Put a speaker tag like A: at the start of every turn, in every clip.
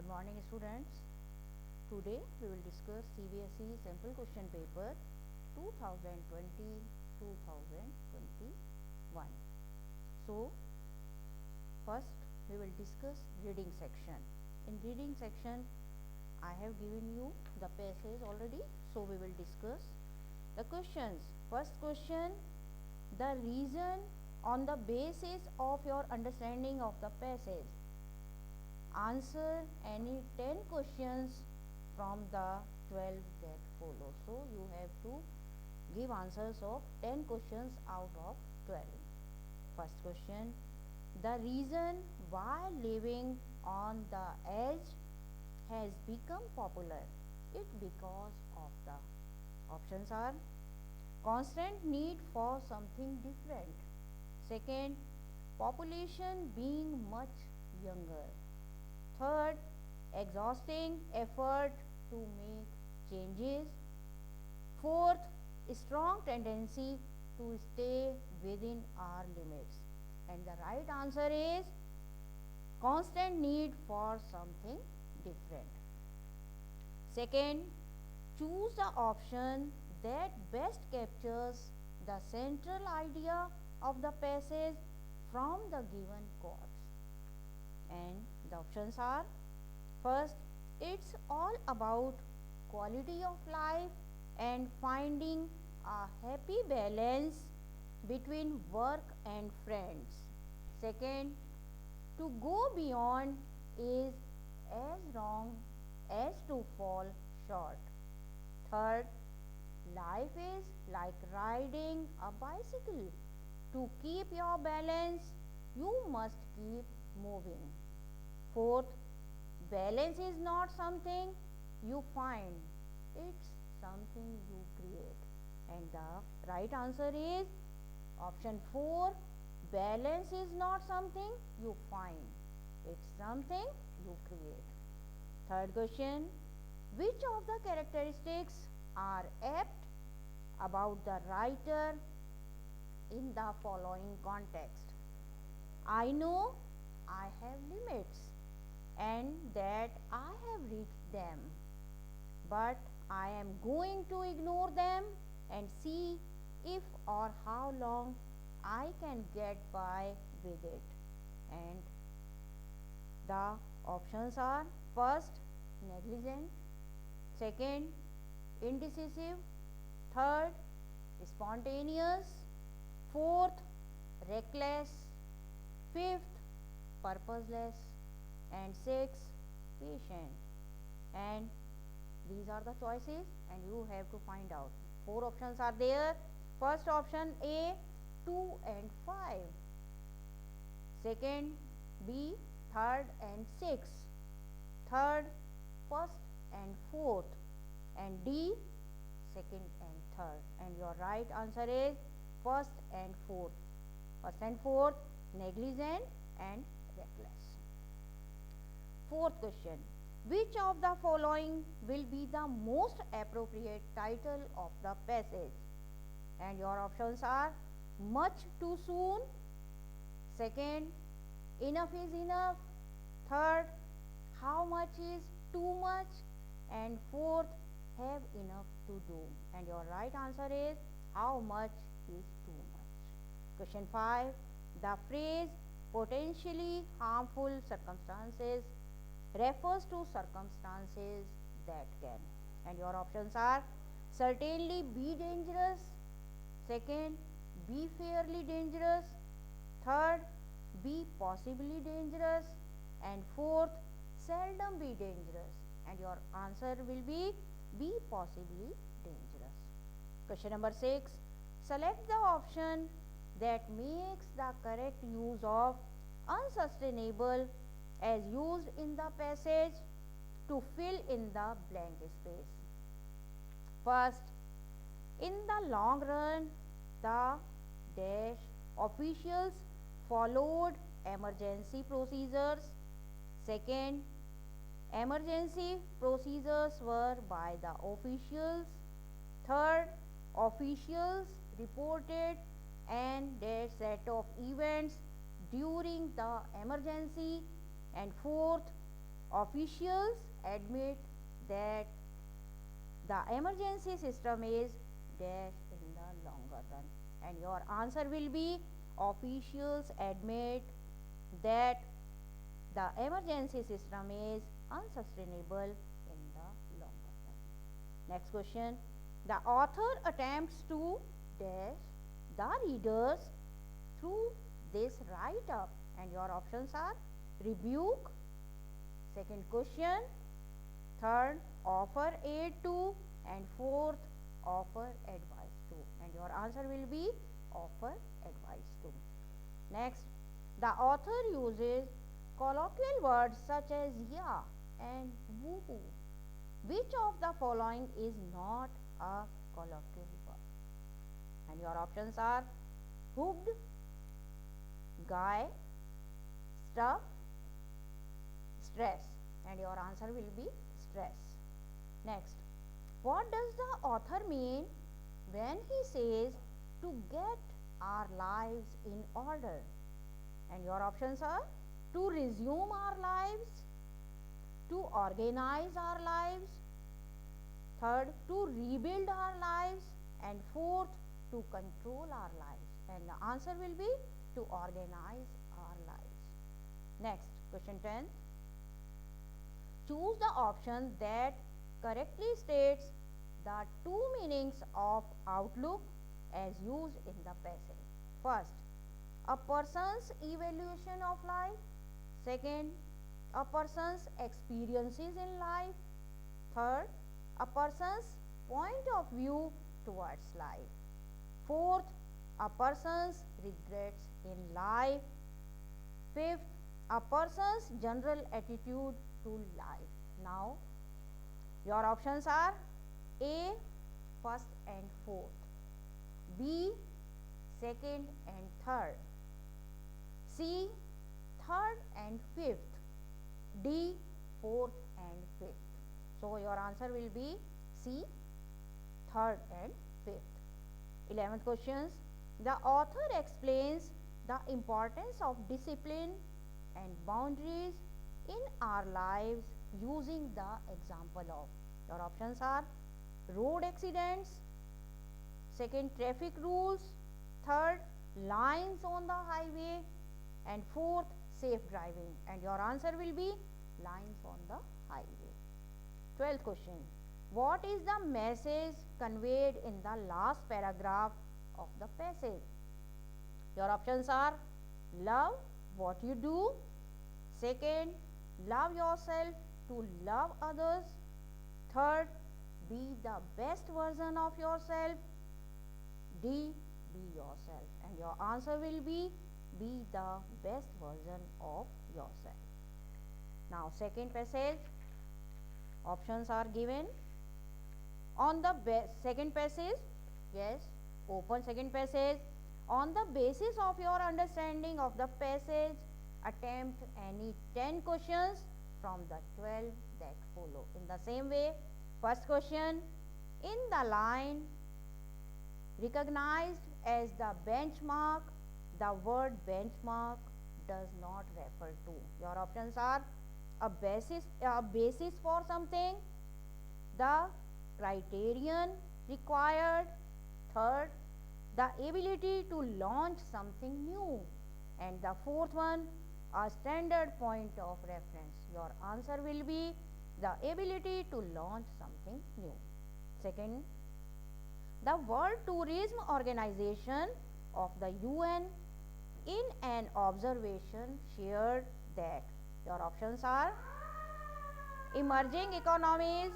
A: Good morning students. Today we will discuss CBSE sample question paper 2020-2021. So first we will discuss reading section. In reading section I have given you the passage already, so we will discuss the questions. First question: the reason on the basis of your understanding of the passage. Answer any 10 questions from the 12 that follow. So you have to give answers of 10 questions out of 12. First question: the reason why living on the edge has become popular. It because of the options are: constant need for something different. Second, population being much younger. Third, exhausting effort to make changes. Fourth, strong tendency to stay within our limits. And the right answer is constant need for something different. Second, choose the option that best captures the central idea of the passage from the given quotes. And the options are: first, it's all about quality of life and finding a happy balance between work and friends. Second, to go beyond is as wrong as to fall short. Third, life is like riding a bicycle. To keep your balance, you must keep moving. Fourth, balance is not something you find, it's something you create. And the right answer is option 4: balance is not something you find, it's something you create. Third question: which of the characteristics are apt about the writer in the following context? I know I have limits and that I have reached them, but I am going to ignore them and see if or how long I can get by with it. And the options are: first, negligent; second, indecisive; third, spontaneous; fourth, reckless; fifth, purposeless; and sixth, patient. And these are the choices and you have to find out. 4 options are there. First option A, 2 and 5. Second, B, third and 6. Third, first and fourth. And D, second and third. And your right answer is first and fourth. First and fourth, negligent and reckless. Fourth question: which of the following will be the most appropriate title of the passage? And your options are: much too soon; second, enough is enough; third, how much is too much; and fourth, have enough to do. And your right answer is how much is too much. Question 5: the phrase potentially harmful circumstances refers to circumstances that can. And your options are: certainly be dangerous; second, be fairly dangerous; third, be possibly dangerous; and fourth, seldom be dangerous. And your answer will be possibly dangerous. Question number 6: select the option that makes the correct use of unsustainable as used in the passage to fill in the blank space. First, in the long run, the dash officials followed emergency procedures. Second, emergency procedures were by the officials. Third, officials reported and their set of events during the emergency. And fourth, Officials admit that the emergency system is dash in the longer run, and your answer will be officials admit that the emergency system is unsustainable in the longer run. Next question. The author attempts to dash the readers through this write up, and your options are rebuke, second question, third offer aid to, and fourth offer advice to, and your answer will be offer advice to. Next, the author uses colloquial words such as yeah and woo. Which of the following is not a colloquial word? And your options are hooked, guy, stuff, stress, and your answer will be stress. Next, what does the author mean when he says to get our lives in order? And your options are to resume our lives, to organize our lives, third to rebuild our lives, and fourth to control our lives, and the answer will be to organize our lives. Next, question 10. Choose the option that correctly states the two meanings of outlook as used in the passage. First, a person's evaluation of life. Second, a person's experiences in life. Third, a person's point of view towards life. Fourth, a person's regrets in life. Fifth, a person's general attitude to life. Now, your options are A, first and fourth, B, second and third, C, third and fifth, D, fourth and fifth. So, your answer will be C, third and fifth. 11th questions. The author explains the importance of discipline and boundaries in our lives using the example of. Your options are road accidents, second traffic rules, third lines on the highway, and fourth safe driving, and your answer will be lines on the highway. 12th question. What is the message conveyed in the last paragraph of the passage? Your options are love what you do, second love yourself to love others, third be the best version of yourself, D, be yourself, and your answer will be the best version of yourself. Now, second passage, options are given. On the second passage, yes, open second passage. On the basis of your understanding of the passage, attempt any 10 questions from the 12 that follow. In the same way, first question, in the line recognized as the benchmark, the word benchmark does not refer to. Your options are a basis for something, the criterion required, third the ability to launch something new, and the fourth one a standard point of reference. Your answer will be the ability to launch something new. Second, the World Tourism Organization of the UN in an observation shared that. Your options are emerging economies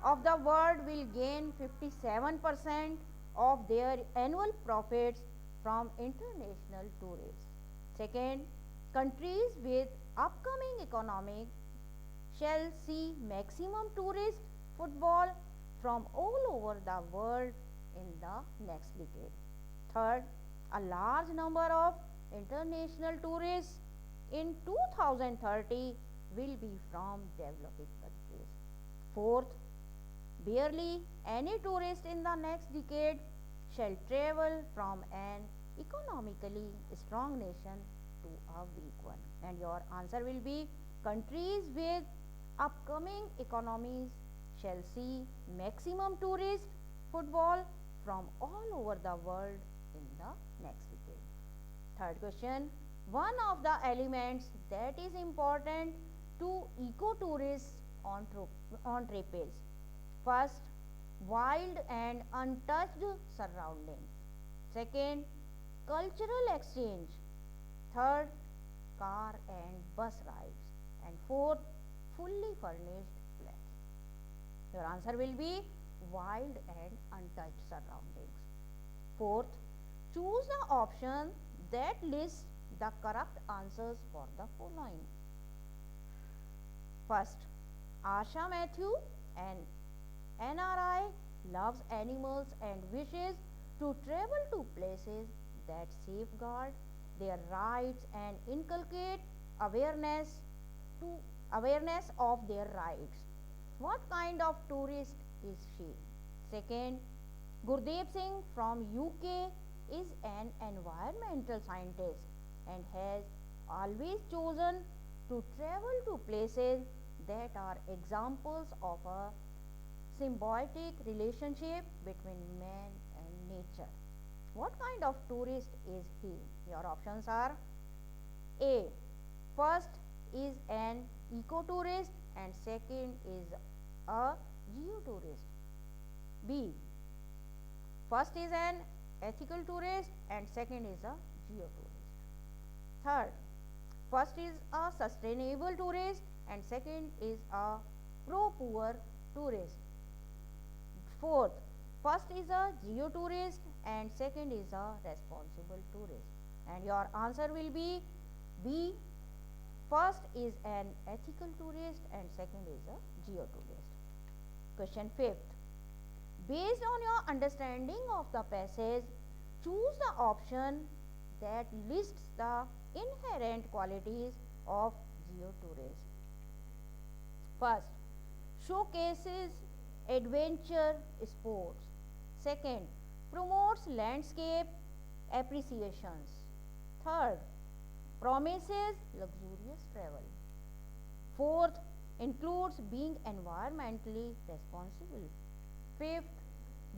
A: of the world will gain 57% of their annual profits from international tourists. Second, countries with upcoming economic shall see maximum tourist footfall from all over the world in the next decade. Third, a large number of international tourists in 2030 will be from developing countries. Fourth, barely any tourist in the next decade shall travel from an economically strong nation to a weak one, and your answer will be Countries with upcoming economies shall see maximum tourist footfall from all over the world in the next decade. Third question, one of the elements that is important to ecotourists on trip is first, wild and untouched surroundings. Second, cultural exchange. Third, car and bus rides. And fourth, fully furnished flats. Your answer will be wild and untouched surroundings. Fourth, choose the option that lists the correct answers for the following. First, Asha Matthew, an NRI, loves animals and wishes to travel to places that safeguard their rights and inculcate awareness to awareness of their rights. What kind of tourist is she? Second, Gurdeep Singh from UK is an environmental scientist and has always chosen to travel to places that are examples of a symbiotic relationship between man and nature. What kind of tourist is he? Your options are A. First is an ecotourist and second is a geotourist. B. First is an ethical tourist and second is a geotourist. Third, first is a sustainable tourist and second is a pro-poor tourist. Fourth, first is a geotourist and second is a responsible tourist. And your answer will be B. First is an ethical tourist and second is a geotourist. Question 5th. Based on your understanding of the passage, choose the option that lists the inherent qualities of geotourist. First, showcases adventure sports. Second, promotes landscape appreciations. Third, promises luxurious travel. Fourth, includes being environmentally responsible. Fifth,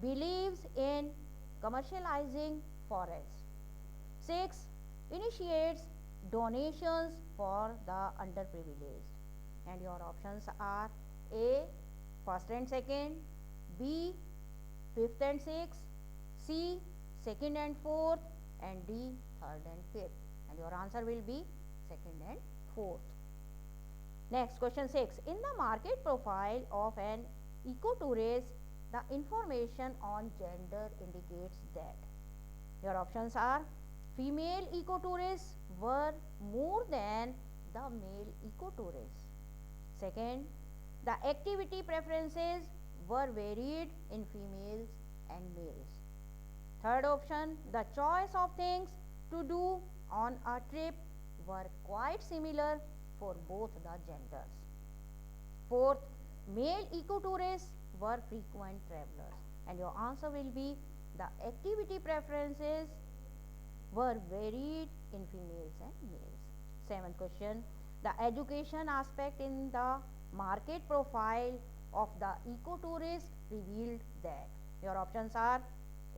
A: believes in commercializing forests. Sixth, initiates donations for the underprivileged. And your options are A. First and second, B. Fifth and sixth, C. Second and fourth, and D. Third and fifth. And your answer will be second and fourth. Next, question 6. In the market profile of an ecotourist, the information on gender indicates that. Your options are female ecotourists were more than the male ecotourists. Second, the activity preferences were varied in females and males. Third option, the choice of things to do on a trip were quite similar for both the genders. Fourth, male ecotourists were frequent travelers. And your answer will be the activity preferences were varied in females and males. Seventh question, the education aspect in the market profile of the ecotourist revealed that. Your options are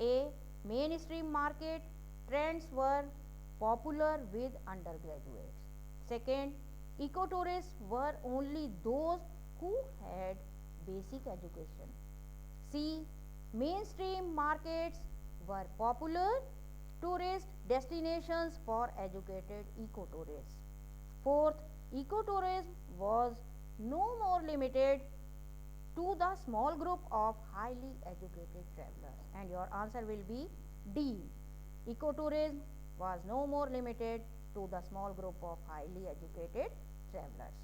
A: A. Mainstream market trends were popular with undergraduates. Second, ecotourists were only those who had basic education. C. Mainstream markets were popular tourist destinations for educated ecotourists. Fourth, ecotourism was no more limited to the small group of highly educated travelers. And your answer will be D. Ecotourism was no more limited to the small group of highly educated travelers.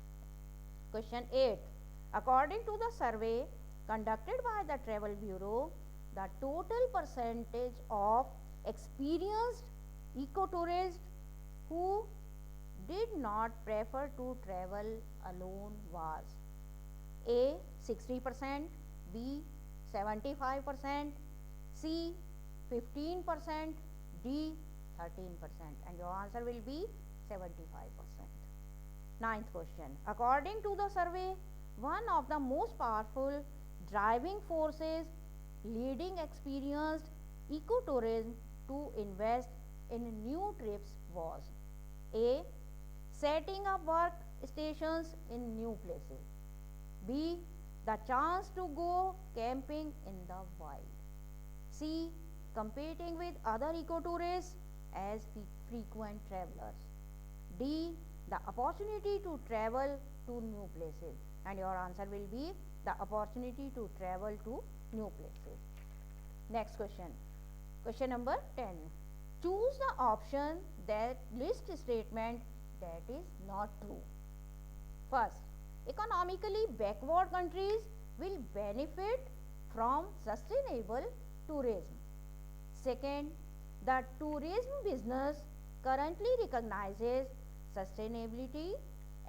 A: Question 8. According to the survey conducted by the Travel Bureau, the total percentage of experienced ecotourists who did not prefer to travel alone was A. 60%, B. 75%, C. 15%, D. 13%. And your answer will be 75%. Ninth question. According to the survey, one of the most powerful driving forces leading experienced ecotourism to invest in new trips was A. Setting up work stations in new places. B. The chance to go camping in the wild. C. Competing with other ecotourists as frequent travelers. D. The opportunity to travel to new places. And your answer will be the opportunity to travel to new places. Next question. Question number 10. Choose the option that lists statement that is not true. First, economically backward countries will benefit from sustainable tourism. Second, the tourism business currently recognizes sustainability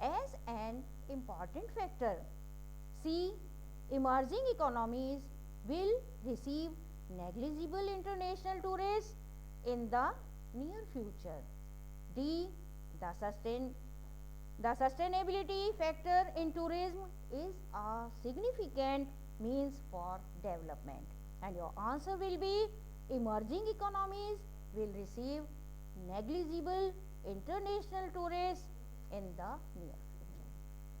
A: as an important factor. C. Emerging economies will receive negligible international tourists in the near future. D. The sustainability factor in tourism is a significant means for development. And your answer will be emerging economies will receive negligible international tourists in the near future.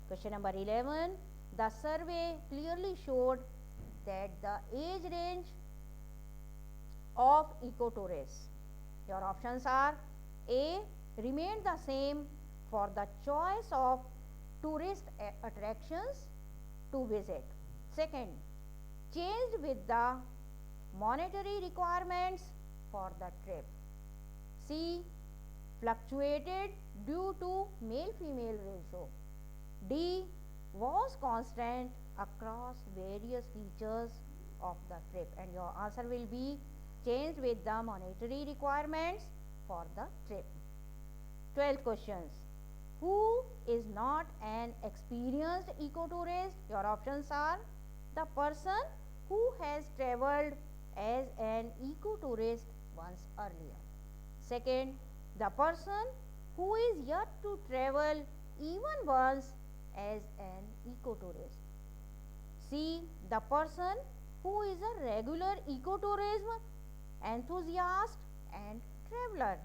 A: Question number 11. The survey clearly showed that the age range of ecotourists. Your options are A. Remained the same for the choice of tourist attractions to visit. Second, changed with the monetary requirements for the trip. C. Fluctuated due to male-female ratio. D. Was constant across various features of the trip. And your answer will be changed with the monetary requirements for the trip. 12th questions. Who is not an experienced ecotourist? Your options are the person who has travelled as an ecotourist once earlier. Second, the person who is yet to travel even once as an ecotourist. C. The person who is a regular ecotourism enthusiast and traveler.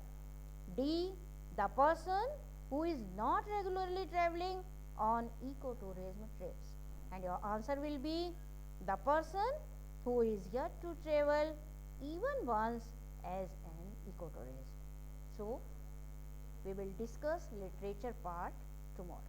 A: D. The person who is not regularly traveling on ecotourism trips. And your answer will be the person who is yet to travel even once as an ecotourist. So, we will discuss literature part tomorrow.